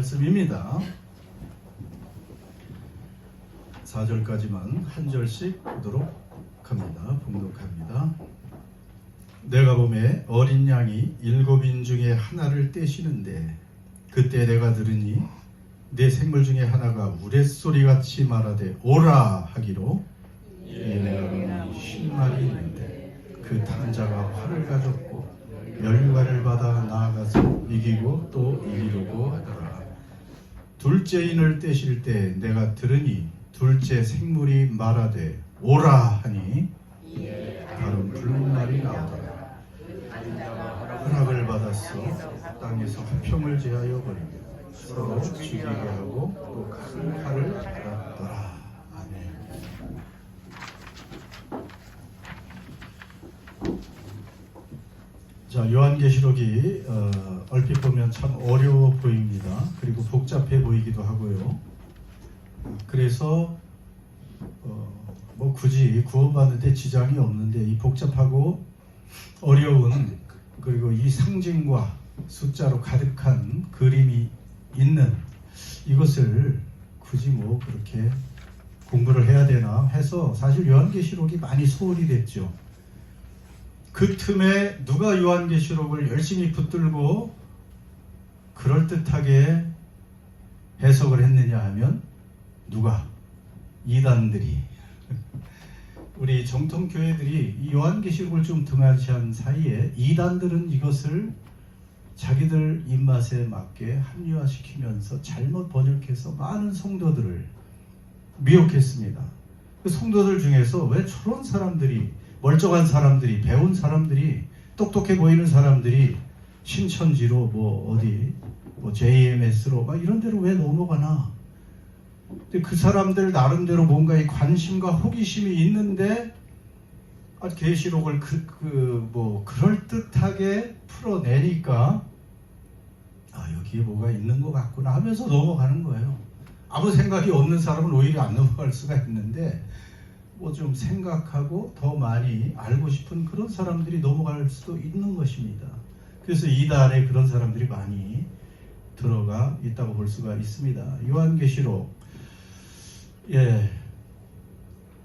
말씀입니다. 4절까지만 한 절씩 보도록 합니다. 봉독합니다. 내가 보매 어린 양이 7인 중에 하나를 떼시는데 그때 내가 들으니 내 생물 중에 하나가 우레소리같이 말하되 오라 하기로 내가 보니 10마리 있는데 그 탐자가 활을 가졌고 열과를 받아 나아가서 이기고 또 이기려고 하더라. 둘째 인을 떼실 때 내가 들으니 둘째 생물이 말하되 오라 하니 바로 붉은 말이 나오더라. 허락을 받았어 땅에서 화평을 제하여 버리며 서로 죽이게 하고 또 큰 칼을 받았더라. 아멘. 자, 요한계시록이 얼핏 보면 참 어려워 보입니다. 그리고 복잡해 보이기도 하고요. 그래서 뭐 굳이 구원받는데 지장이 없는데 이 복잡하고 어려운 그리고 이 상징과 숫자로 가득한 그림이 있는 이것을 굳이 뭐 그렇게 공부를 해야 되나 해서 사실 요한계시록이 많이 소홀히 됐죠. 그 틈에 누가 요한계시록을 열심히 붙들고 그럴듯하게 해석을 했느냐 하면 누가? 이단들이. 우리 정통교회들이 이 요한계시록을 좀 등한시한 사이에 이단들은 이것을 자기들 입맛에 맞게 합리화시키면서 잘못 번역해서 많은 성도들을 미혹했습니다. 그 성도들 중에서 왜 저런 사람들이, 멀쩡한 사람들이, 배운 사람들이, 똑똑해 보이는 사람들이 신천지로 뭐 어디 뭐 JMS로 막 이런 데로 왜 넘어가나? 근데 그 사람들 나름대로 뭔가의 관심과 호기심이 있는데 계시록을 뭐 그럴듯하게 풀어내니까 여기에 뭐가 있는 것 같구나 하면서 넘어가는 거예요. 아무 생각이 없는 사람은 오히려 안 넘어갈 수가 있는데 뭐 좀 생각하고 더 많이 알고 싶은 그런 사람들이 넘어갈 수도 있는 것입니다. 그래서 이단에 그런 사람들이 많이 들어가 있다고 볼 수가 있습니다. 요한계시록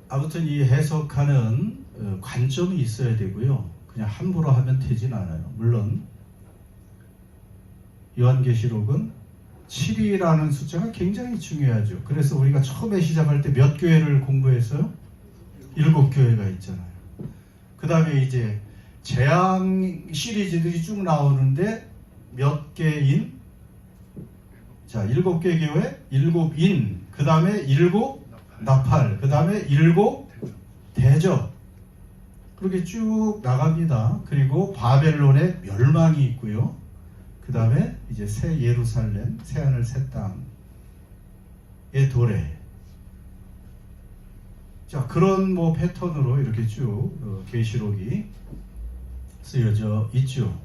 아무튼 이 해석하는 관점이 있어야 되고요. 그냥 함부로 하면 되진 않아요. 물론 요한계시록은 7이라는 숫자가 굉장히 중요하죠. 그래서 우리가 처음에 시작할 때 몇 교회를 공부했어요? 7교회가 있잖아요. 그 다음에 이제 재앙 시리즈들이 쭉 나오는데 몇 개인? 자, 7개 교회, 7인, 그 다음에 7 나팔, 그 다음에 7 대접. 그렇게 쭉 나갑니다. 그리고 바벨론의 멸망이 있고요. 그 다음에 이제 새 예루살렘, 새 하늘, 새 땅의 도래. 자, 그런 뭐 패턴으로 이렇게 쭉 계시록이 쓰여져 있죠.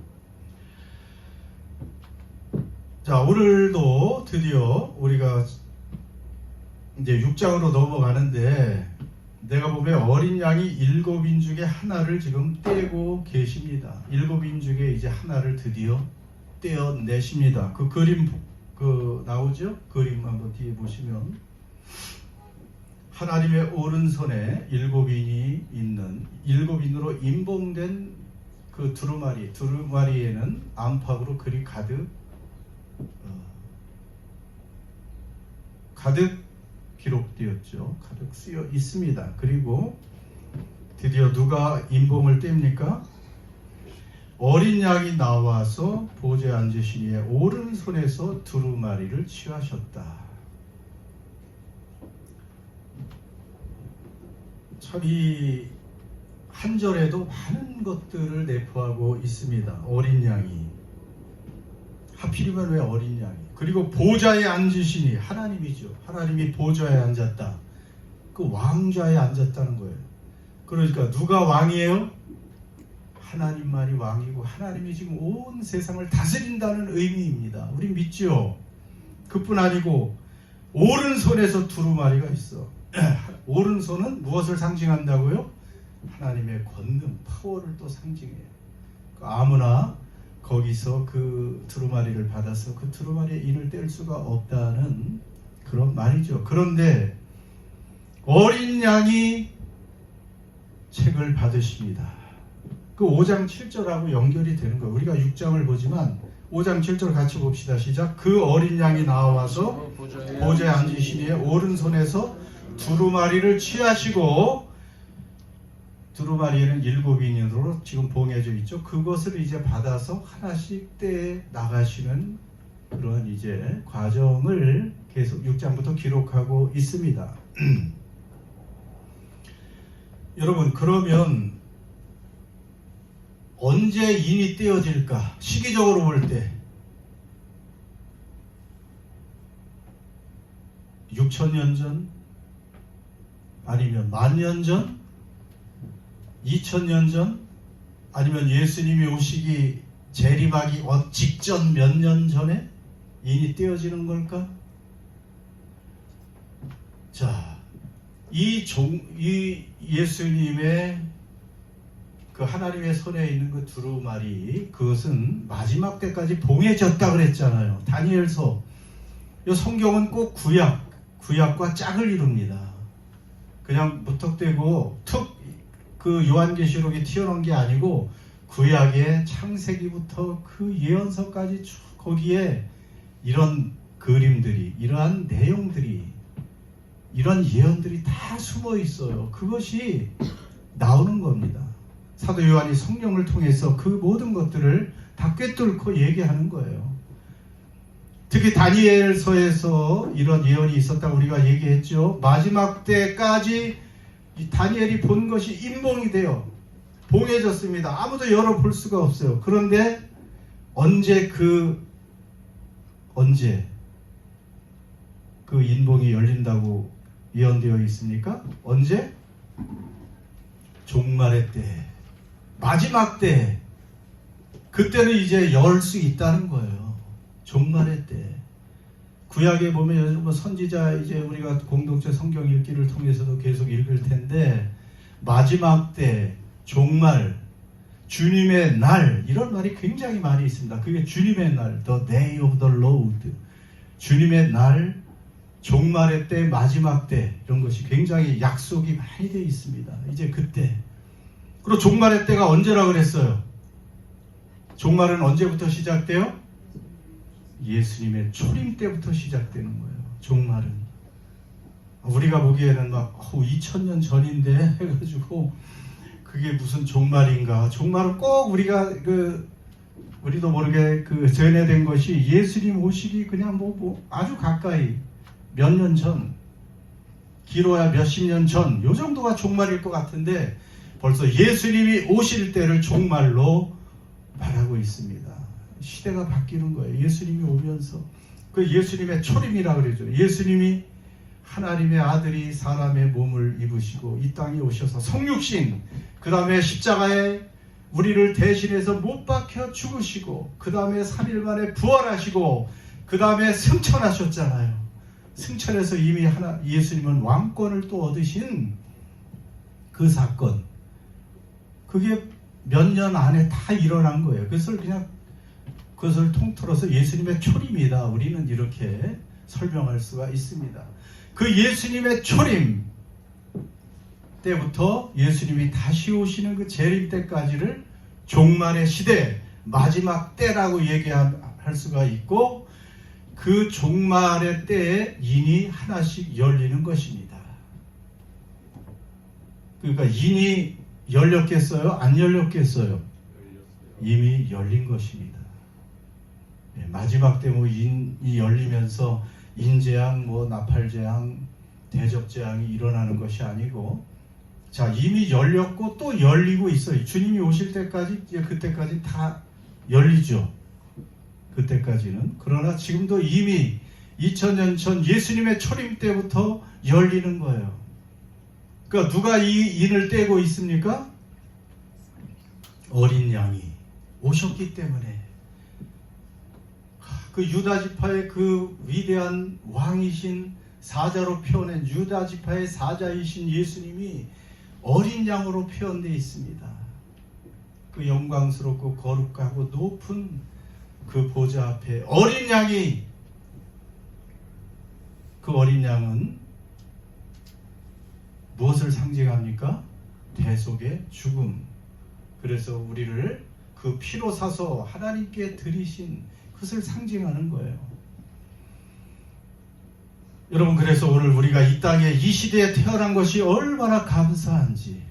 자, 오늘도 드디어 우리가 이제 6장으로 넘어가는데 내가 보면 어린 양이 7인 중에 하나를 지금 떼고 계십니다. 7인 중에 이제 하나를 드디어 떼어내십니다. 그 그림 나오죠? 그림 한번 뒤에 보시면 하나님의 오른손에 7인이 있는 7인으로 임봉된 그 두루마리에는 안팎으로 글이 가득 기록되었죠. 가득 쓰여 있습니다. 그리고 드디어 누가 임봉을 뗍니까? 어린 양이 나와서 보좌에 앉으신 이의 오른손에서 두루마리를 취하셨다. 참 이 한 절에도 많은 것들을 내포하고 있습니다. 어린 양이. 하필이면 왜 어린 양이? 그리고 보좌에 앉으시니 하나님이죠. 하나님이 보좌에 앉았다. 그 왕좌에 앉았다는 거예요. 그러니까 누가 왕이에요? 하나님만이 왕이고 하나님이 지금 온 세상을 다스린다는 의미입니다. 우리 믿죠? 그뿐 아니고 오른손에서 두루마리가 있어. 오른손은 무엇을 상징한다고요? 하나님의 권능, 파워를 또 상징해요. 아무나 거기서 그 두루마리를 받아서 그 두루마리의 인을 뗄 수가 없다는 그런 말이죠. 그런데 어린 양이 책을 받으십니다. 그 5장 7절하고 연결이 되는 거예요. 우리가 6장을 보지만 5장 7절 같이 봅시다. 시작. 그 어린 양이 나와서 보좌에 앉으시니 오른손에서 두루마리를 취하시고, 두루마리에는 7인으로 지금 봉해져 있죠. 그것을 이제 받아서 하나씩 떼에 나가시는 그런 이제 과정을 계속 6장부터 기록하고 있습니다. 여러분, 그러면 언제 인이 떼어질까? 시기적으로 볼 때 6,000년 전? 아니면 10,000년 전? 2,000년 전? 아니면 예수님이 오시기 재림하기 직전 몇 년 전에 인이 떼어지는 걸까? 자, 이 예수님의 그 하나님의 손에 있는 그 두루마리, 그것은 마지막 때까지 봉해졌다 그랬잖아요. 다니엘서. 이 성경은 꼭 구약과 짝을 이룹니다. 그냥 무턱대고 툭 그 요한계시록이 튀어나온 게 아니고 구약의 창세기부터 그 예언서까지 쭉 거기에 이런 그림들이, 이러한 내용들이, 이런 예언들이 다 숨어 있어요. 그것이 나오는 겁니다. 사도 요한이 성령을 통해서 그 모든 것들을 다 꿰뚫고 얘기하는 거예요. 특히 다니엘서에서 이런 예언이 있었다고 우리가 얘기했죠. 마지막 때까지 이 다니엘이 본 것이 임봉이 돼요. 봉해졌습니다. 아무도 열어볼 수가 없어요. 그런데 언제 그 인봉이 열린다고 예언되어 있습니까? 언제? 종말의 때, 마지막 때, 그때는 이제 열 수 있다는 거예요. 종말의 때. 구약에 보면 여러분 선지자, 이제 우리가 공동체 성경 읽기를 통해서도 계속 읽을 텐데, 마지막 때, 종말, 주님의 날, 이런 말이 굉장히 많이 있습니다. 그게 주님의 날, the day of the Lord, 주님의 날, 종말의 때, 마지막 때, 이런 것이 굉장히 약속이 많이 되어 있습니다. 이제 그때. 그리고 종말의 때가 언제라 그랬어요? 종말은 언제부터 시작돼요? 예수님의 초림 때부터 시작되는 거예요. 종말은. 우리가 보기에는 막 2000년 전인데 해가지고 그게 무슨 종말인가? 종말은 꼭 우리가 우리도 모르게 전해된 것이 예수님 오시기 그냥 뭐 아주 가까이 몇 년 전, 길어야 몇십 년 전, 요 정도가 종말일 것 같은데 벌써 예수님이 오실 때를 종말로 말하고 있습니다. 시대가 바뀌는 거예요. 예수님이 오면서. 그 예수님의 초림이라 그러죠. 예수님이 하나님의 아들이 사람의 몸을 입으시고 이 땅에 오셔서 성육신, 그 다음에 십자가에 우리를 대신해서 못 박혀 죽으시고, 그 다음에 3일 만에 부활하시고, 그 다음에 승천하셨잖아요. 승천해서 이미 예수님은 왕권을 또 얻으신 그 사건, 그게 몇 년 안에 다 일어난 거예요. 그것을 통틀어서 예수님의 초림이다, 우리는 이렇게 설명할 수가 있습니다. 그 예수님의 초림 때부터 예수님이 다시 오시는 그 재림 때까지를 종말의 시대, 마지막 때라고 얘기할 수가 있고, 그 종말의 때에 인이 하나씩 열리는 것입니다. 그러니까 인이 열렸겠어요? 안 열렸겠어요? 이미 열린 것입니다. 마지막 때 인이 열리면서 인재앙, 나팔재앙, 대적재앙이 일어나는 것이 아니고, 자, 이미 열렸고 또 열리고 있어요. 주님이 오실 때까지, 그때까지 다 열리죠. 그때까지는. 그러나 지금도 이미 2000년 전 예수님의 초림 때부터 열리는 거예요. 그러니까 누가 이 인을 떼고 있습니까? 어린 양이 오셨기 때문에. 그 유다 지파의 그 위대한 왕이신, 사자로 표현한 유다 지파의 사자이신 예수님이 어린 양으로 표현되어 있습니다. 그 영광스럽고 거룩하고 높은 그 보좌 앞에 어린 양이, 그 어린 양은 무엇을 상징합니까? 대속의 죽음. 그래서 우리를 그 피로 사서 하나님께 드리신 그것을 상징하는 거예요. 여러분, 그래서 오늘 우리가 이 땅에 이 시대에 태어난 것이 얼마나 감사한지,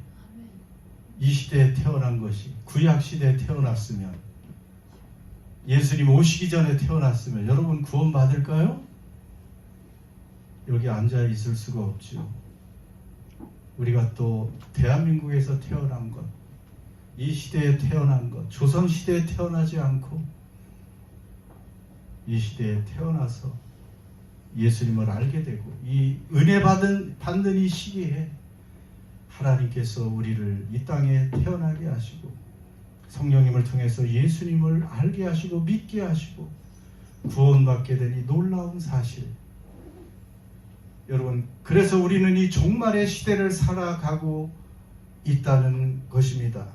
이 시대에 태어난 것이 구약 시대에 태어났으면, 예수님 오시기 전에 태어났으면 여러분 구원 받을까요? 여기 앉아 있을 수가 없죠. 우리가 또 대한민국에서 태어난 것, 이 시대에 태어난 것, 조선시대에 태어나지 않고 이 시대에 태어나서 예수님을 알게 되고 이 은혜 받는 이 시기에 하나님께서 우리를 이 땅에 태어나게 하시고 성령님을 통해서 예수님을 알게 하시고 믿게 하시고 구원받게 되니 놀라운 사실. 여러분, 그래서 우리는 이 종말의 시대를 살아가고 있다는 것입니다.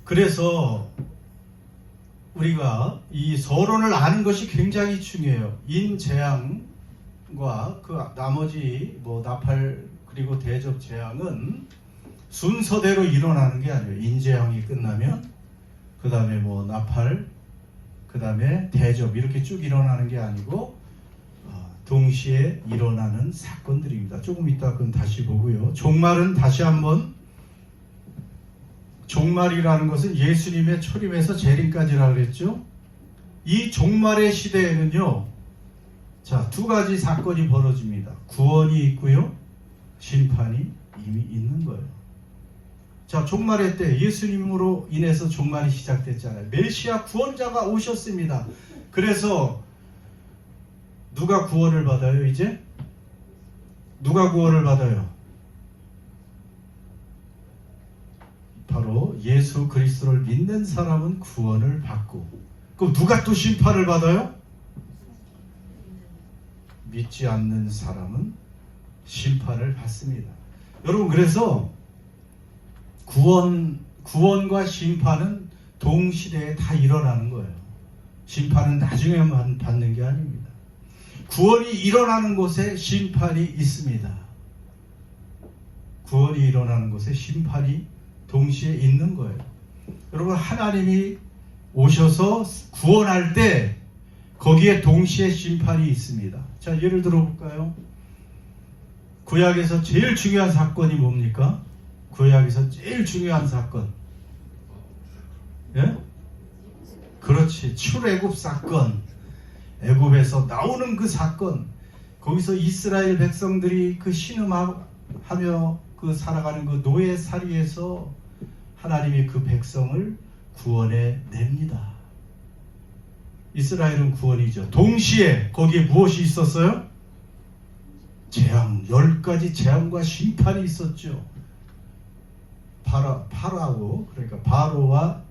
그래서 우리가 이 서론을 아는 것이 굉장히 중요해요. 인재앙과 그 나머지 나팔 그리고 대접 재앙은 순서대로 일어나는 게 아니에요. 인재앙이 끝나면 그 다음에 나팔, 그 다음에 대접 이렇게 쭉 일어나는 게 아니고 동시에 일어나는 사건들입니다. 조금 이따 그건 다시 보고요. 종말은 다시 한번, 종말이라는 것은 예수님의 초림에서 재림까지라고 그랬죠. 이 종말의 시대에는요, 자, 두 가지 사건이 벌어집니다. 구원이 있고요, 심판이 이미 있는 거예요. 자, 종말의 때 예수님으로 인해서 종말이 시작됐잖아요. 메시아 구원자가 오셨습니다. 그래서 누가 구원을 받아요? 이제 누가 구원을 받아요? 바로 예수 그리스도를 믿는 사람은 구원을 받고, 그럼 누가 또 심판을 받아요? 믿지 않는 사람은 심판을 받습니다. 여러분, 그래서 구원과 심판은 동시대에 다 일어나는 거예요. 심판은 나중에만 받는 게 아닙니다. 구원이 일어나는 곳에 심판이 있습니다. 구원이 일어나는 곳에 심판이 동시에 있는 거예요. 여러분, 하나님이 오셔서 구원할 때 거기에 동시에 심판이 있습니다. 자, 예를 들어 볼까요? 구약에서 제일 중요한 사건이 뭡니까? 구약에서 제일 중요한 사건. 예? 그렇지. 출애굽 사건. 애굽에서 나오는 그 사건. 거기서 이스라엘 백성들이 그 신음하며 그 살아가는 그 노예살이에서 하나님이 그 백성을 구원해 냅니다. 이스라엘은 구원이죠. 동시에 거기에 무엇이 있었어요? 재앙, 10가지 재앙과 심판이 있었죠. 파라오, 그러니까 바로와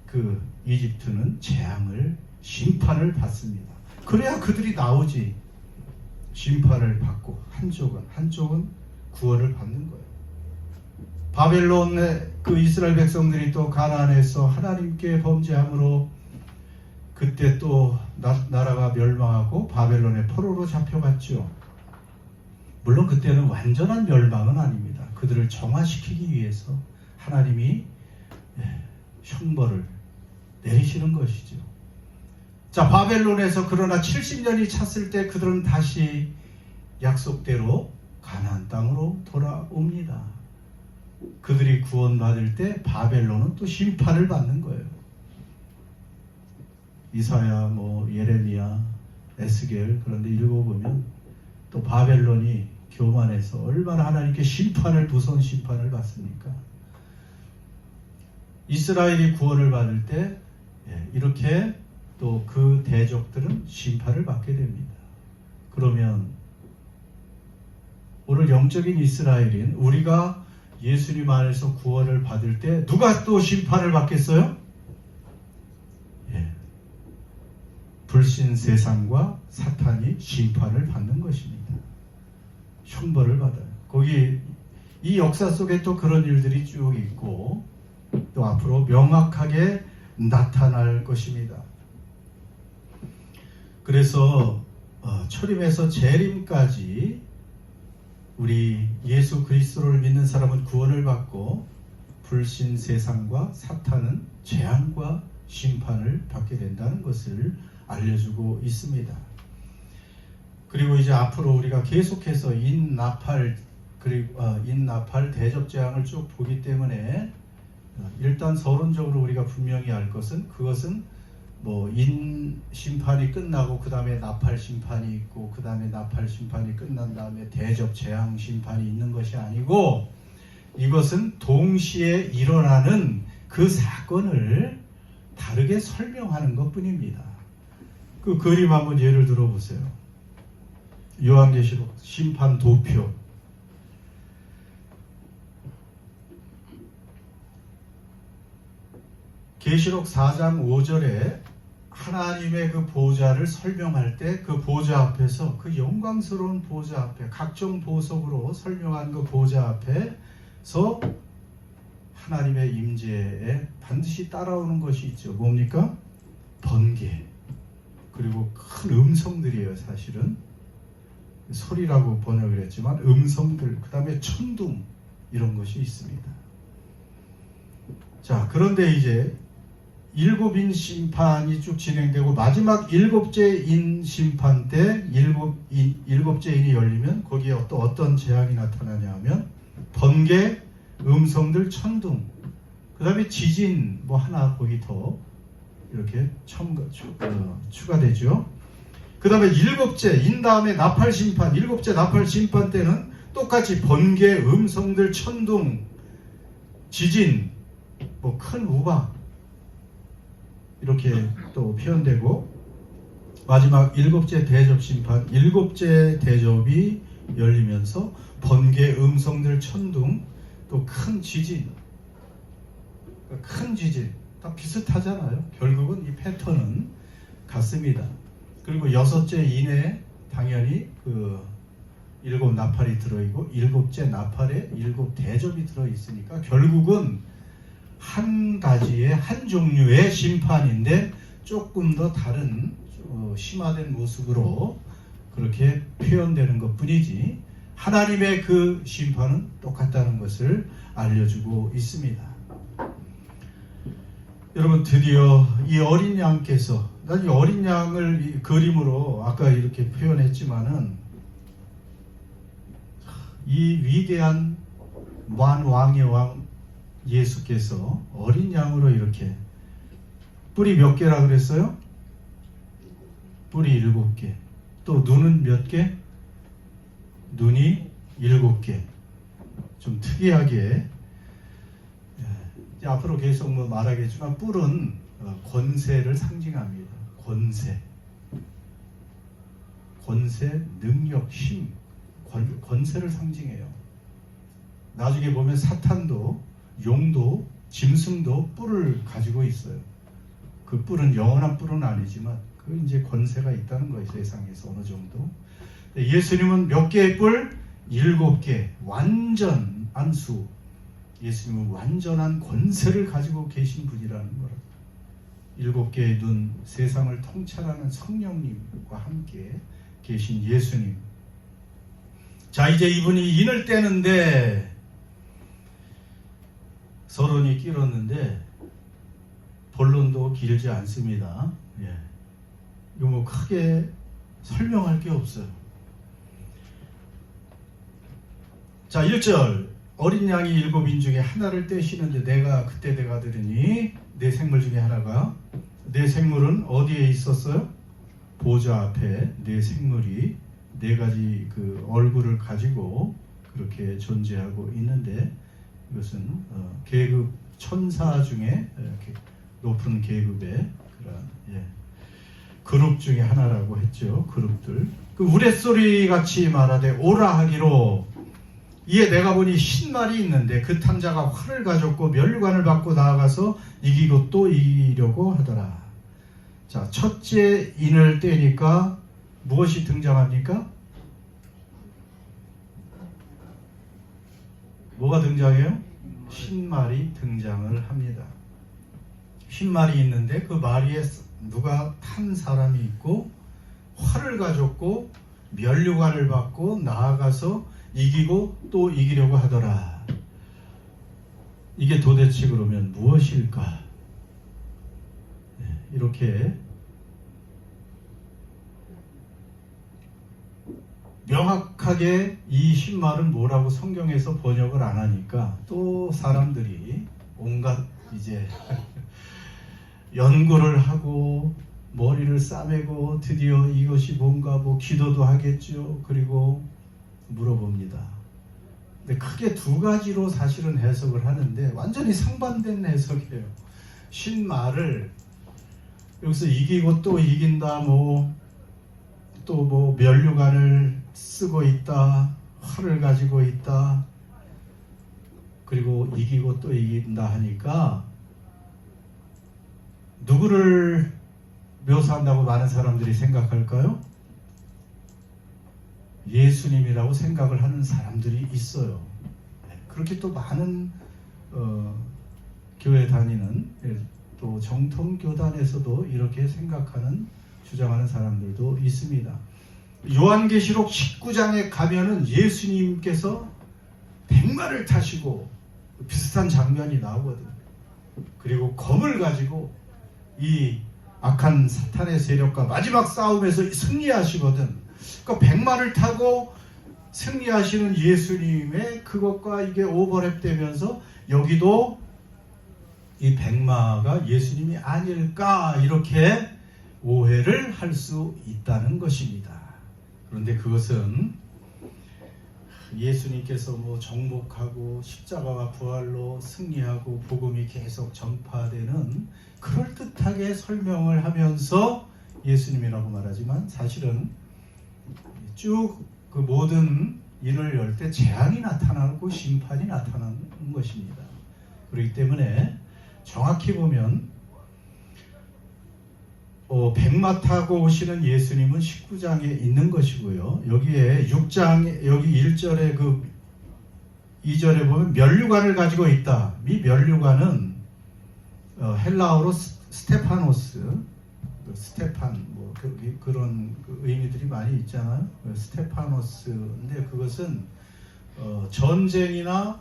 그 이집트는 재앙을, 심판을 받습니다. 그래야 그들이 나오지. 심판을 받고 한쪽은 구원을 받는 거예요. 바벨론의 그 이스라엘 백성들이 또 가나안에서 하나님께 범죄함으로 그때 또 나라가 멸망하고 바벨론의 포로로 잡혀갔죠. 물론 그때는 완전한 멸망은 아닙니다. 그들을 정화시키기 위해서 하나님이 형벌을 내리시는 것이죠. 자, 바벨론에서 그러나 70년이 찼을 때 그들은 다시 약속대로 가나안 땅으로 돌아옵니다. 그들이 구원받을 때 바벨론은 또 심판을 받는 거예요. 이사야, 예레미야, 에스겔, 그런데 읽어보면 또 바벨론이 교만해서 얼마나 하나님께 무서운 심판을 받습니까? 이스라엘이 구원을 받을 때 이렇게 또 그 대적들은 심판을 받게 됩니다. 그러면 오늘 영적인 이스라엘인 우리가 예수님 안에서 구원을 받을 때 누가 또 심판을 받겠어요? 불신 세상과 사탄이 심판을 받는 것입니다. 형벌을 받아요. 거기 이 역사 속에 또 그런 일들이 쭉 있고 또 앞으로 명확하게 나타날 것입니다. 그래서 초림에서 재림까지 우리 예수 그리스도를 믿는 사람은 구원을 받고 불신 세상과 사탄은 재앙과 심판을 받게 된다는 것을 알려주고 있습니다. 그리고 이제 앞으로 우리가 계속해서 인나팔 대접 재앙을 쭉 보기 때문에 일단 서론적으로 우리가 분명히 알 것은 그것은 뭐 인 심판이 끝나고 그 다음에 나팔 심판이 있고 그 다음에 나팔 심판이 끝난 다음에 대접 재앙 심판이 있는 것이 아니고 이것은 동시에 일어나는 그 사건을 다르게 설명하는 것뿐입니다. 그 그림 한번 예를 들어보세요. 요한계시록 심판 도표. 계시록 4장 5절에 하나님의 그 보좌를 설명할 때 그 보좌 앞에서 그 영광스러운 보좌 앞에 각종 보석으로 설명한 그 보좌 앞에서 하나님의 임재에 반드시 따라오는 것이 있죠. 뭡니까? 번개. 그리고 큰 음성들이에요. 사실은 소리라고 번역을 했지만 음성들, 그 다음에 천둥 이런 것이 있습니다. 자, 그런데 이제 일곱인 심판이 쭉 진행되고 마지막 일곱째 인 심판 때 일곱째 인이 열리면 거기에 또 어떤 재앙이 나타나냐 하면 번개, 음성들, 천둥, 그 다음에 지진 뭐 하나 거기 더 이렇게 추가되죠. 그 다음에 일곱째 인 다음에 나팔 심판, 일곱째 나팔 심판 때는 똑같이 번개, 음성들, 천둥, 지진, 뭐 큰 우박 이렇게 또 표현되고 마지막 일곱째 대접 심판, 일곱째 대접이 열리면서 번개, 음성들, 천둥, 또 큰 지진, 다 비슷하잖아요. 결국은 이 패턴은 같습니다. 그리고 여섯째 인에 당연히 그 일곱 나팔이 들어있고 일곱째 나팔에 일곱 대접이 들어있으니까 결국은 한 가지의 한 종류의 심판인데 조금 더 다른 심화된 모습으로 그렇게 표현되는 것 뿐이지 하나님의 그 심판은 똑같다는 것을 알려주고 있습니다. 여러분 드디어 이 어린 양께서 난 이 어린 양을 이 그림으로 아까 이렇게 표현했지만은 이 위대한 왕의 왕 예수께서 어린 양으로 이렇게 뿔이 몇 개라 그랬어요? 뿔이 7개. 또 눈은 몇 개? 눈이 7개. 좀 특이하게 이제 앞으로 계속 뭐 말하겠지만 뿔은 권세를 상징합니다. 권세, 능력, 힘, 권세를 상징해요. 나중에 보면 사탄도 용도, 짐승도 뿔을 가지고 있어요. 그 뿔은 영원한 뿔은 아니지만 그 이제 권세가 있다는 거예요. 세상에서 어느 정도. 예수님은 몇 개의 뿔? 7개. 완전한 수. 예수님은 완전한 권세를 가지고 계신 분이라는 거라. 7개의 눈, 세상을 통찰하는 성령님과 함께 계신 예수님. 자, 이제 이분이 인을 떼는데 서론이 길었는데 본론도 길지 않습니다. 예. 이거 뭐 크게 설명할 게 없어요. 자, 1절 어린 양이 7인 중에 하나를 떼시는데 그때 내가 들으니 내 생물 중에 하나가 내 생물은 어디에 있었어요? 보좌 앞에 내 생물이 4가지 그 얼굴을 가지고 그렇게 존재하고 있는데 이것은 계급 천사 중에 이렇게 높은 계급의 그런 그룹 중에 하나라고 했죠. 그룹들. 그 우레소리 같이 말하되 오라 하기로 이에 내가 보니 신말이 있는데 그 탐자가 활을 가졌고 면류관을 받고 나아가서 이기고 또 이기려고 하더라. 자, 첫째 인을 떼니까 무엇이 등장합니까? 뭐가 등장해요? 신말이 등장을 합니다. 흰말이 있는데 그 말 위에 누가 탄 사람이 있고 활을 가졌고 면류관을 받고 나아가서 이기고 또 이기려고 하더라. 이게 도대체 그러면 무엇일까? 이렇게 명확하게 이 흰말은 뭐라고 성경에서 번역을 안 하니까 또 사람들이 온갖 이제 연구를 하고 머리를 싸매고 드디어 이것이 뭔가 뭐 기도도 하겠죠. 그리고 물어봅니다. 근데 크게 두 가지로 사실은 해석을 하는데 완전히 상반된 해석이에요. 흰말을 여기서 이기고 또 이긴다, 뭐 또 뭐 면류관을 쓰고 있다, 활을 가지고 있다, 그리고 이기고 또 이긴다 하니까 누구를 묘사한다고 많은 사람들이 생각할까요? 예수님이라고 생각을 하는 사람들이 있어요. 그렇게 또 많은 교회 다니는 또 정통교단에서도 이렇게 생각하는 주장하는 사람들도 있습니다. 요한계시록 19장에 가면은 예수님께서 백마를 타시고 비슷한 장면이 나오거든요. 그리고 검을 가지고 이 악한 사탄의 세력과 마지막 싸움에서 승리하시거든. 그러니까 백마를 타고 승리하시는 예수님의 그것과 이게 오버랩되면서 여기도 이 백마가 예수님이 아닐까 이렇게 오해를 할 수 있다는 것입니다. 그런데 그것은 예수님께서 뭐 정복하고 십자가와 부활로 승리하고 복음이 계속 전파되는 그럴듯하게 설명을 하면서 예수님이라고 말하지만 사실은 쭉 그 모든 일을 열 때 재앙이 나타나고 심판이 나타나는 것입니다. 그렇기 때문에 정확히 보면 백마 타고 오시는 예수님은 19장에 있는 것이고요. 여기에 6장 여기 1절에 그 2절에 보면 면류관을 가지고 있다. 이 면류관은 헬라어로 스테파노스, 스테판 뭐 그런 의미들이 많이 있잖아요. 스테파노스인데 그것은 전쟁이나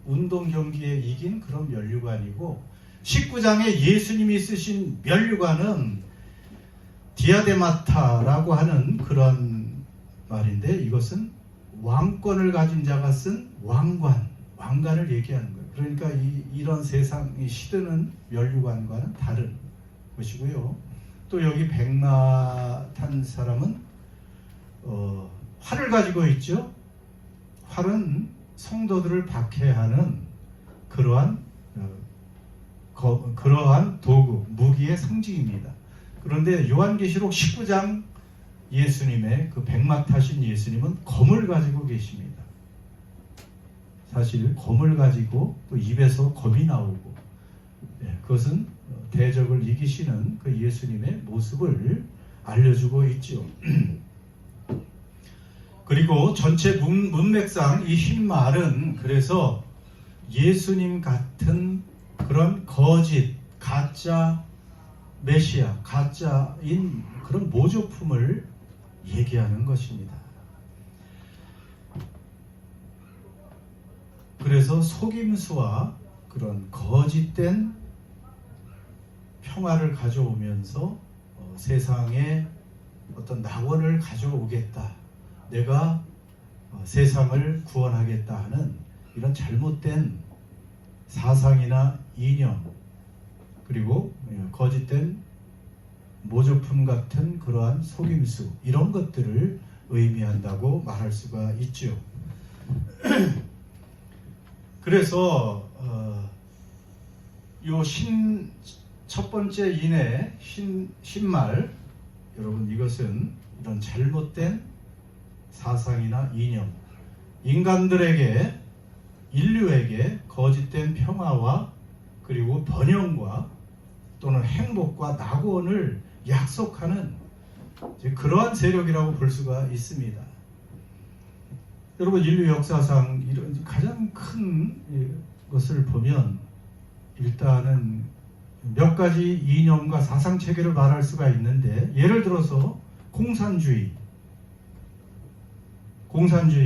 운동 경기에 이긴 그런 면류관이고 19장에 예수님이 쓰신 면류관은 디아데마타라고 하는 그런 말인데 이것은 왕권을 가진 자가 쓴 왕관을 얘기하는 거예요. 그러니까 이런 세상이 시드는 면류관과는 다른 것이고요. 또 여기 백마 탄 사람은 활을 가지고 있죠. 활은 성도들을 박해하는 그러한 도구, 무기의 상징입니다. 그런데 요한계시록 19장 예수님의 그 백마 타신 예수님은 검을 가지고 계십니다. 사실 검을 가지고 또 입에서 검이 나오고 그것은 대적을 이기시는 그 예수님의 모습을 알려주고 있죠. 그리고 전체 문맥상 이 흰 말은 그래서 예수님 같은 그런 거짓, 가짜 메시아, 가짜인 그런 모조품을 얘기하는 것입니다. 그래서 속임수와 그런 거짓된 평화를 가져오면서 세상에 어떤 낙원을 가져오겠다. 내가 세상을 구원하겠다 하는 이런 잘못된 사상이나 이념 그리고 거짓된 모조품 같은 그러한 속임수 이런 것들을 의미한다고 말할 수가 있죠. 그래서 요 첫 번째 인의 신말 여러분 이것은 이런 잘못된 사상이나 이념 인간들에게 인류에게 거짓된 평화와 그리고 번영과 또는 행복과 낙원을 약속하는 그러한 세력이라고 볼 수가 있습니다. 여러분 인류 역사상 이런 가장 큰 것을 보면 일단은 몇 가지 이념과 사상 체계를 말할 수가 있는데, 예를 들어서 공산주의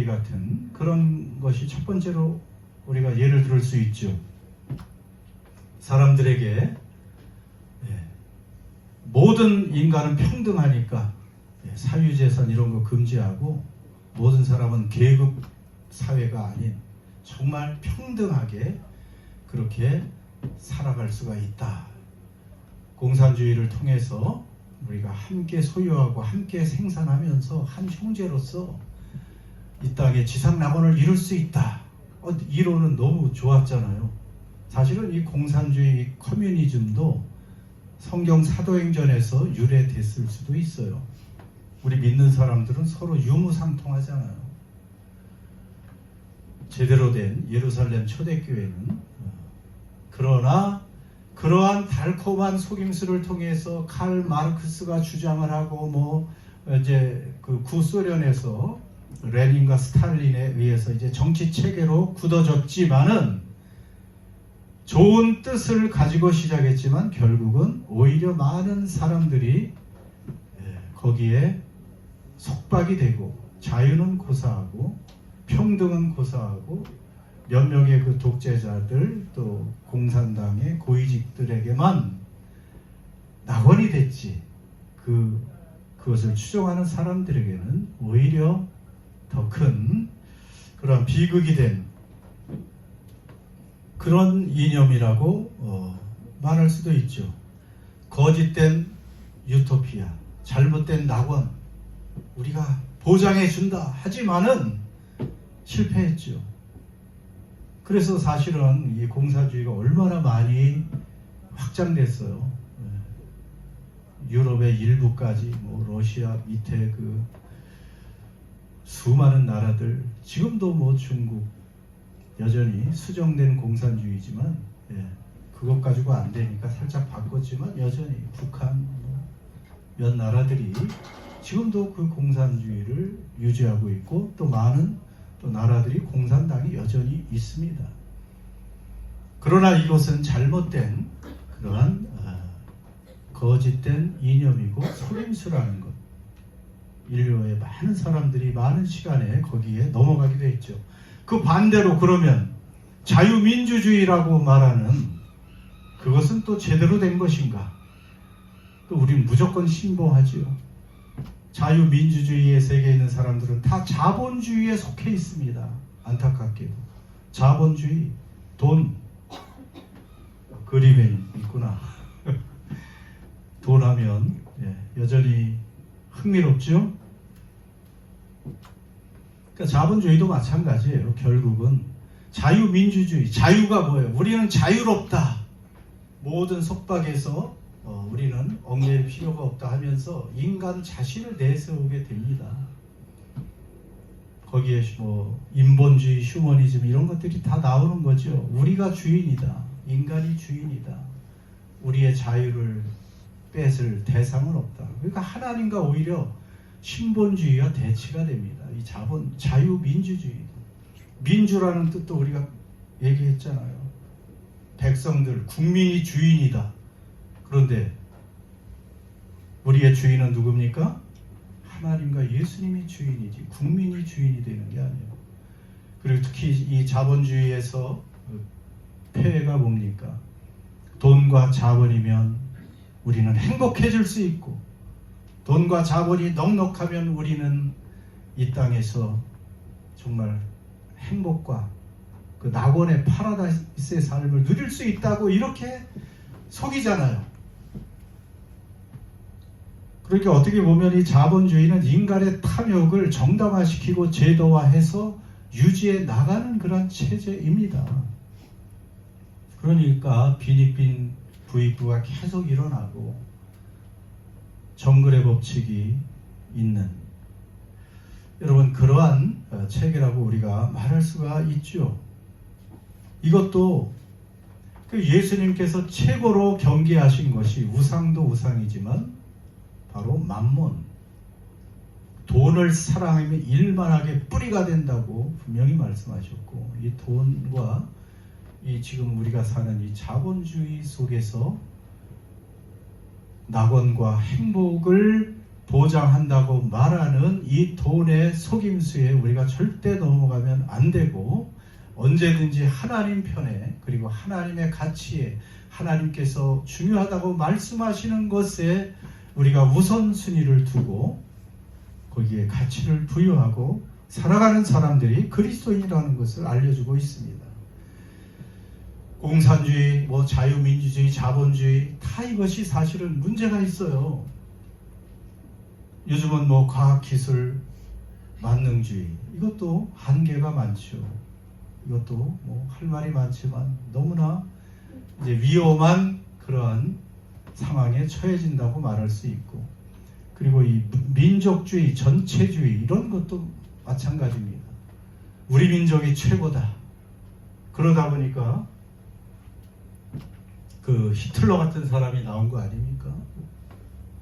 같은 그런 것이 첫 번째로 우리가 예를 들을 수 있죠. 사람들에게 모든 인간은 평등하니까 사유재산 이런 거 금지하고 모든 사람은 계급 사회가 아닌 정말 평등하게 그렇게 살아갈 수가 있다. 공산주의를 통해서 우리가 함께 소유하고 함께 생산하면서 한 형제로서 이 땅에 지상낙원을 이룰 수 있다. 이론은 너무 좋았잖아요. 사실은 이 공산주의 커뮤니즘도 성경 사도행전에서 유래됐을 수도 있어요. 우리 믿는 사람들은 서로 유무상통하잖아요. 제대로 된 예루살렘 초대교회는 그러나 그러한 달콤한 속임수를 통해서 칼 마르크스가 주장을 하고 이제 그 구소련에서 레닌과 스탈린에 의해서 이제 정치 체계로 굳어졌지만은 좋은 뜻을 가지고 시작했지만 결국은 오히려 많은 사람들이 거기에 속박이 되고 자유는 고사하고 평등은 고사하고 몇 명의 그 독재자들 또 공산당의 고위직들에게만 낙원이 됐지 그것을 추종하는 사람들에게는 오히려 더 큰 그런 비극이 된 그런 이념이라고 말할 수도 있죠. 거짓된 유토피아, 잘못된 낙원 우리가 보장해 준다 하지만은 실패했죠. 그래서 사실은 이 공산주의가 얼마나 많이 확장됐어요. 유럽의 일부까지 러시아 밑에 그 수많은 나라들, 지금도 중국 여전히 수정된 공산주의지만 그것 가지고 안 되니까 살짝 바꿨지만 여전히 북한 몇 나라들이 지금도 그 공산주의를 유지하고 있고 또 많은 또 나라들이 공산당이 여전히 있습니다. 그러나 이것은 잘못된 그러한 거짓된 이념이고 속임수라는 것. 인류의 많은 사람들이 많은 시간에 거기에 넘어가기도 했죠. 그 반대로 그러면 자유민주주의라고 말하는 그것은 또 제대로 된 것인가? 또 우린 무조건 신봉하지요. 자유민주주의의 세계에 있는 사람들은 다 자본주의에 속해 있습니다. 안타깝게도. 자본주의, 돈, 그림에 있구나. 돈 하면 여전히 흥미롭죠? 그러니까 자본주의도 마찬가지예요. 결국은 자유민주주의, 자유가 뭐예요? 우리는 자유롭다. 모든 속박에서 우리는 얽매일 필요가 없다 하면서 인간 자신을 내세우게 됩니다. 거기에 인본주의, 휴머니즘 이런 것들이 다 나오는 거죠. 우리가 주인이다. 인간이 주인이다. 우리의 자유를 뺏을 대상은 없다. 그러니까 하나님과 오히려 신본주의와 대치가 됩니다. 이 자유민주주의. 민주라는 뜻도 우리가 얘기했잖아요. 백성들, 국민이 주인이다. 그런데 우리의 주인은 누굽니까? 하나님과 예수님이 주인이지 국민이 주인이 되는 게 아니에요. 그리고 특히 이 자본주의에서 폐해가 뭡니까? 돈과 자본이면 우리는 행복해질 수 있고 돈과 자본이 넉넉하면 우리는 이 땅에서 정말 행복과 그 낙원의 파라다이스의 삶을 누릴 수 있다고 이렇게 속이잖아요. 그러니까 어떻게 보면 이 자본주의는 인간의 탐욕을 정당화시키고 제도화해서 유지해 나가는 그런 체제입니다. 그러니까 빈익빈 부익부가 계속 일어나고 정글의 법칙이 있는 여러분 그러한 체계라고 우리가 말할 수가 있죠. 이것도 예수님께서 최고로 경계하신 것이 우상도 우상이지만 바로 만몬, 돈을 사랑하면 일만하게 뿌리가 된다고 분명히 말씀하셨고, 이 돈과 이 지금 우리가 사는 이 자본주의 속에서 낙원과 행복을 보장한다고 말하는 이 돈의 속임수에 우리가 절대 넘어가면 안 되고, 언제든지 하나님 편에, 그리고 하나님의 가치에, 하나님께서 중요하다고 말씀하시는 것에 우리가 우선순위를 두고 거기에 가치를 부여하고 살아가는 사람들이 그리스도인이라는 것을 알려주고 있습니다. 공산주의, 자유민주주의, 자본주의 다 이것이 사실은 문제가 있어요. 요즘은 과학기술, 만능주의, 이것도 한계가 많죠. 이것도 할 말이 많지만 너무나 이제 위험한 그러한 상황에 처해진다고 말할 수 있고, 그리고 이 민족주의, 전체주의 이런 것도 마찬가지입니다. 우리 민족이 최고다. 그러다 보니까 그 히틀러 같은 사람이 나온 거 아닙니까?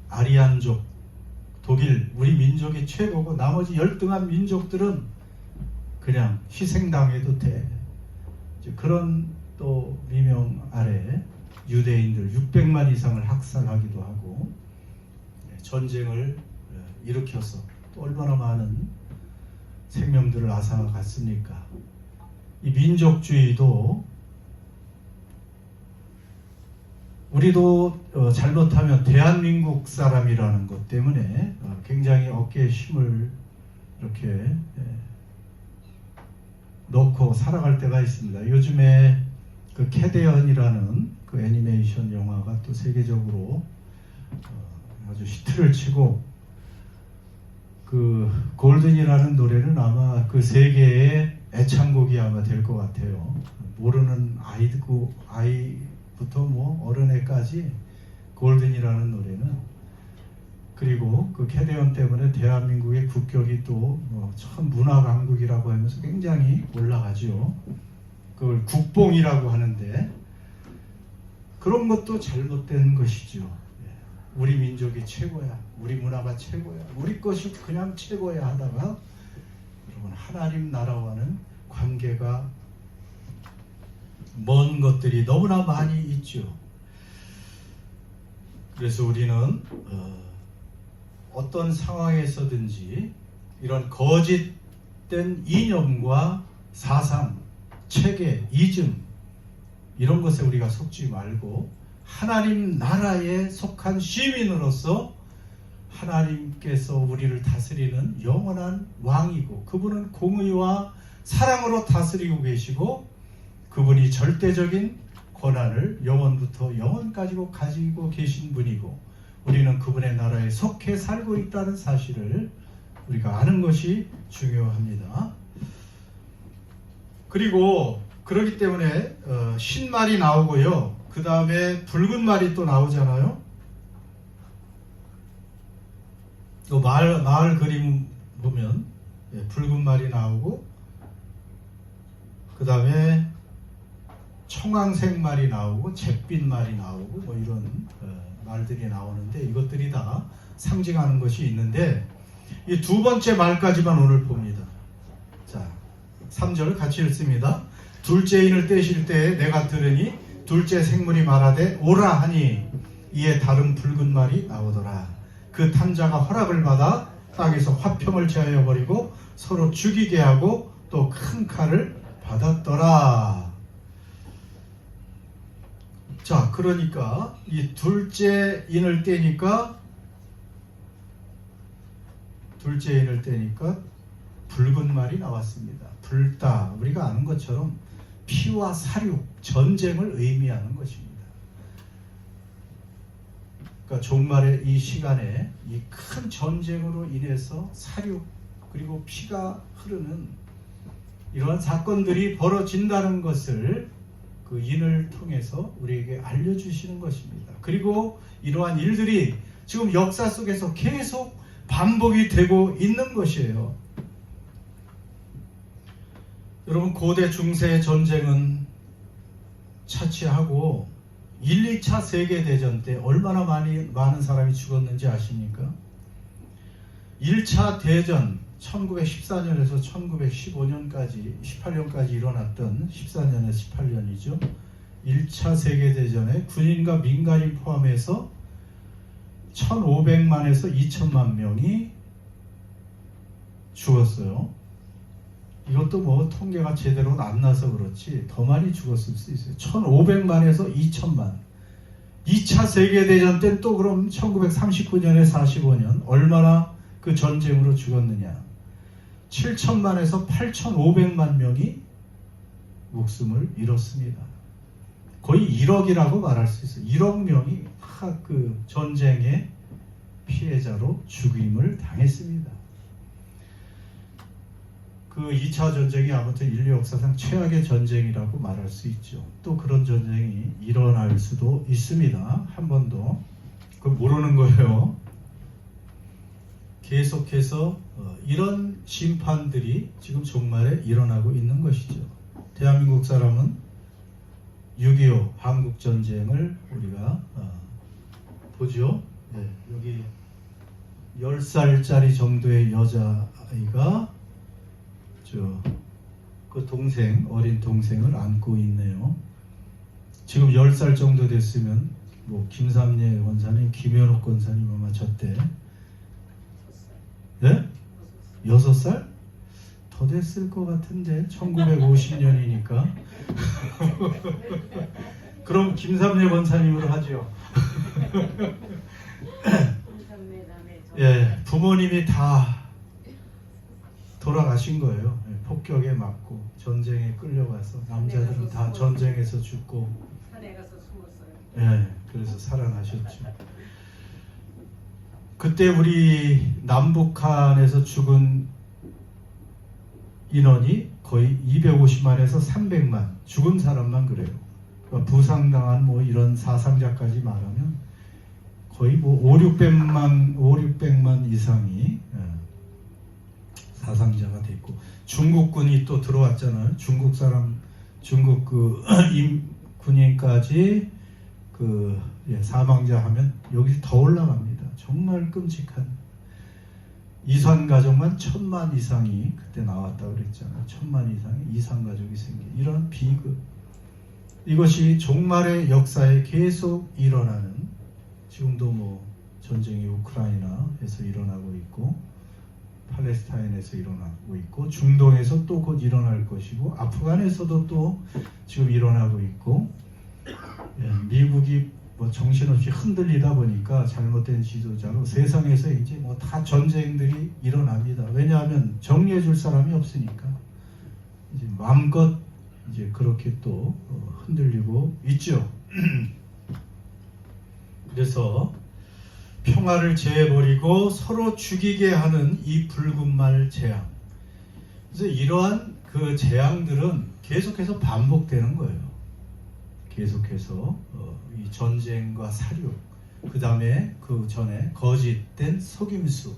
아리안족, 독일, 우리 민족이 최고고 나머지 열등한 민족들은 그냥 희생당해도 돼. 그런 또 미명 아래 유대인들 600만 이상을 학살하기도 하고 전쟁을 일으켜서 또 얼마나 많은 생명들을 앗아갔습니까? 이 민족주의도 우리도 잘못하면 대한민국 사람이라는 것 때문에 굉장히 어깨에 힘을 이렇게 넣고 살아갈 때가 있습니다. 요즘에 그 캐대언이라는 그 애니메이션 영화가 또 세계적으로 아주 히트를 치고, 그 골든이라는 노래는 아마 그 세계의 애창곡이 아마 될 것 같아요. 모르는 아이부터 어른애까지 골든이라는 노래는. 그리고 그 캐대언 때문에 대한민국의 국격이 또 참 문화 강국이라고 하면서 굉장히 올라가죠. 그걸 국뽕이라고 하는데, 그런 것도 잘못된 것이죠. 우리 민족이 최고야, 우리 문화가 최고야, 우리 것이 그냥 최고야 하다가 여러분 하나님 나라와는 관계가 먼 것들이 너무나 많이 있죠. 그래서 우리는 어떤 상황에서든지 이런 거짓된 이념과 사상, 체계, 이즘 이런 것에 우리가 속지 말고 하나님 나라에 속한 시민으로서 하나님께서 우리를 다스리는 영원한 왕이고, 그분은 공의와 사랑으로 다스리고 계시고, 그분이 절대적인 권한을 영원부터 영원까지 가지고 계신 분이고, 우리는 그분의 나라에 속해 살고 있다는 사실을 우리가 아는 것이 중요합니다. 그리고 그렇기 때문에 흰말이 나오고요. 그 다음에 붉은 말이 또 나오잖아요. 또 마을 그림 보면 붉은 말이 나오고, 그 다음에 청황색 말이 나오고 잿빛 말이 나오고 이런 말들이 나오는데, 이것들이 다 상징하는 것이 있는데, 이 두 번째 말까지만 오늘 봅니다. 자, 3절 같이 읽습니다. 둘째 인을 떼실 때에 내가 들으니 둘째 생물이 말하되 오라 하니 이에 다른 붉은 말이 나오더라. 그 탐자가 허락을 받아 땅에서 화평을 제하여 버리고 서로 죽이게 하고 또 큰 칼을 받았더라. 자, 그러니까 이 둘째 인을 떼니까 붉은 말이 나왔습니다. 불다, 우리가 아는 것처럼 피와 사륙, 전쟁을 의미하는 것입니다. 그러니까 종말의 이 시간에 이 큰 전쟁으로 인해서 사륙 그리고 피가 흐르는 이러한 사건들이 벌어진다는 것을 그 인을 통해서 우리에게 알려주시는 것입니다. 그리고 이러한 일들이 지금 역사 속에서 계속 반복이 되고 있는 것이에요. 여러분, 고대 중세 전쟁은 차치하고 1, 2차 세계대전 때 얼마나 많은 사람이 죽었는지 아십니까? 1차 대전 1914년에서 1915년까지 18년까지 일어났던 14년에서 18년이죠. 1차 세계대전에 군인과 민간인 포함해서 1,500만에서 2천만 명이 죽었어요. 이것도 뭐 통계가 제대로 안 나서 그렇지 더 많이 죽었을 수 있어요. 1,500만에서 2천만. 2차 세계대전 때 또 그럼 1939년에 45년 얼마나 그 전쟁으로 죽었느냐. 7천만에서 8,500만 명이 목숨을 잃었습니다. 거의 1억이라고 말할 수 있어요. 1억 명이 다 그 전쟁의 피해자로 죽임을 당했습니다. 그 2차 전쟁이 아무튼 인류 역사상 최악의 전쟁이라고 말할 수 있죠. 또 그런 전쟁이 일어날 수도 있습니다. 한 번 더. 그걸 모르는 거예요. 계속해서 이런 심판들이 지금 종말에 일어나고 있는 것이죠. 대한민국 사람은 6.25 한국전쟁을 우리가 보죠. 네, 여기 10살짜리 정도의 여자아이가 그 동생, 어린 동생을 안고 있네요. 지금 10살 정도 됐으면 뭐 김삼례 원사님, 김현옥 권사님 아마 저때 네? 6살? 더 됐을 것 같은데 1950년이니까 그럼 김삼례 권사님으로 하죠. 예, 부모님이 다 돌아가신 거예요. 폭격에 맞고 전쟁에 끌려가서 남자들은 다 전쟁에서 죽고 산에 가서 숨었어요. 예, 그래서 살아나셨죠. 그때 우리 남북한에서 죽은 인원이 거의 250만에서 300만 죽은 사람만 그래요. 그러니까 부상당한 뭐 이런 사상자까지 말하면 거의 뭐 5,600만 이상이 사상자가 됐고 중국군이 또 들어왔잖아요. 중국 그 군인까지 그 사망자 하면 여기 더 올라갑니다. 정말 끔찍한 이산 가족만 1,000만 이상이 그때 나왔다 그랬잖아요. 1,000만 이상의 이산 가족이 생긴 이런 비극. 이것이 종말의 역사에 계속 일어나는 지금도 뭐 전쟁이 우크라이나에서 일어나고 있고 팔레스타인에서 일어나고 있고 중동에서 또 곧 일어날 것이고 아프간에서도 또 지금 일어나고 있고 미국이 뭐 정신없이 흔들리다 보니까 잘못된 지도자로 세상에서 이제 뭐 다 전쟁들이 일어납니다. 왜냐하면 정리해 줄 사람이 없으니까 이제 마음껏 이제 그렇게 또 흔들리고 있죠. 그래서 평화를 재해버리고 서로 죽이게 하는 이 붉은 말 재앙. 그래서 이러한 그 재앙들은 계속해서 반복되는 거예요. 계속해서 이 전쟁과 사륙, 그 다음에 그 전에 거짓된 속임수,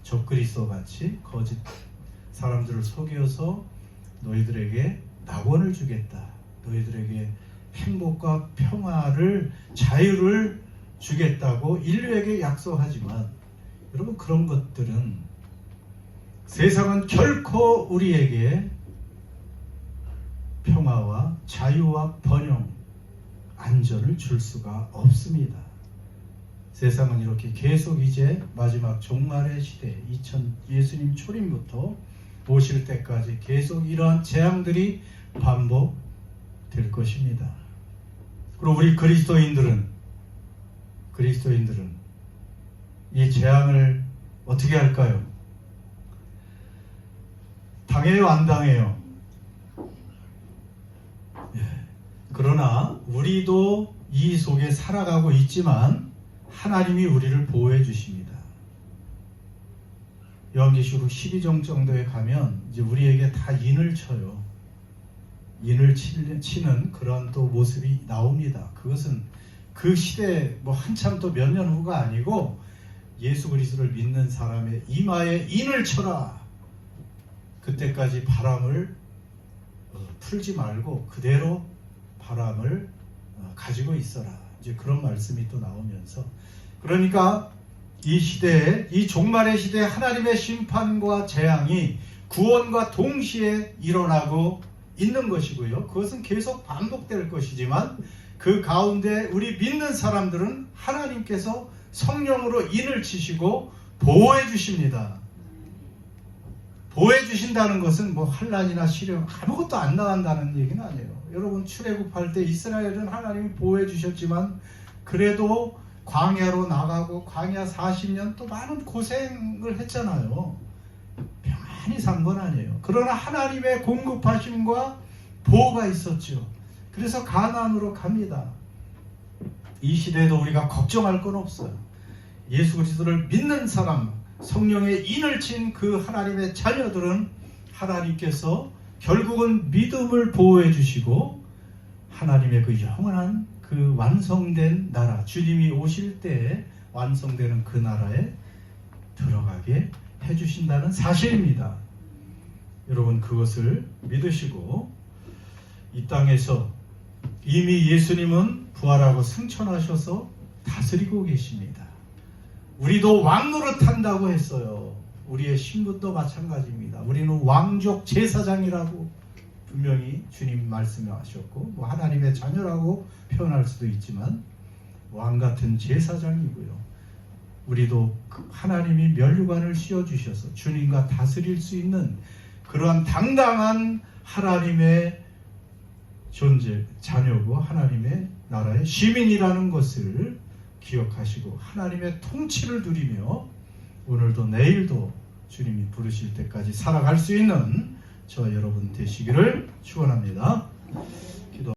적그리스도 같이 거짓 사람들을 속여서 너희들에게 낙원을 주겠다. 너희들에게 행복과 평화를, 자유를 주겠다고 인류에게 약속하지만 여러분 그런 것들은 세상은 결코 우리에게 평화와 자유와 번영, 안전을 줄 수가 없습니다. 세상은 이렇게 계속 이제 마지막 종말의 시대, 예수님 초림부터 오실 때까지 계속 이러한 재앙들이 반복될 것입니다. 그리고 우리 그리스도인들은 이 재앙을 어떻게 할까요? 당해요, 안 당해요? 그러나 우리도 이 속에 살아가고 있지만 하나님이 우리를 보호해 주십니다. 요한계시록 12장 정도에 가면 이제 우리에게 다 인을 쳐요. 인을 치는 그런 또 모습이 나옵니다. 그것은 그 시대 뭐 한참 또 몇 년 후가 아니고 예수 그리스도를 믿는 사람의 이마에 인을 쳐라. 그때까지 바람을 풀지 말고 그대로 바람을 가지고 있어라. 이제 그런 말씀이 또 나오면서 그러니까 이 시대에, 이 종말의 시대에 하나님의 심판과 재앙이 구원과 동시에 일어나고 있는 것이고요. 그것은 계속 반복될 것이지만 그 가운데 우리 믿는 사람들은 하나님께서 성령으로 인을 치시고 보호해 주십니다. 보호해 주신다는 것은 뭐 환난이나 시련 아무것도 안 나간다는 얘기는 아니에요. 여러분 출애굽할 때 이스라엘은 하나님이 보호해 주셨지만 그래도 광야로 나가고 광야 40년 또 많은 고생을 했잖아요. 평안히 산 건 아니에요. 그러나 하나님의 공급하심과 보호가 있었죠. 그래서 가나안으로 갑니다. 이 시대에도 우리가 걱정할 건 없어요. 예수 그리스도를 믿는 사람, 성령의 인을 친 그 하나님의 자녀들은 하나님께서 결국은 믿음을 보호해 주시고 하나님의 그 영원한 그 완성된 나라, 주님이 오실 때 완성되는 그 나라에 들어가게 해주신다는 사실입니다. 여러분 그것을 믿으시고 이 땅에서 이미 예수님은 부활하고 승천하셔서 다스리고 계십니다. 우리도 왕노릇한다고 했어요. 우리의 신분도 마찬가지입니다. 우리는 왕족 제사장이라고 분명히 주님 말씀하셨고 뭐 하나님의 자녀라고 표현할 수도 있지만 왕같은 제사장이고요. 우리도 하나님이 면류관을 씌워주셔서 주님과 다스릴 수 있는 그러한 당당한 하나님의 존재, 자녀고 하나님의 나라의 시민이라는 것을 기억하시고 하나님의 통치를 누리며 오늘도 내일도 주님이 부르실 때까지 살아갈 수 있는 저 여러분 되시기를 축원합니다.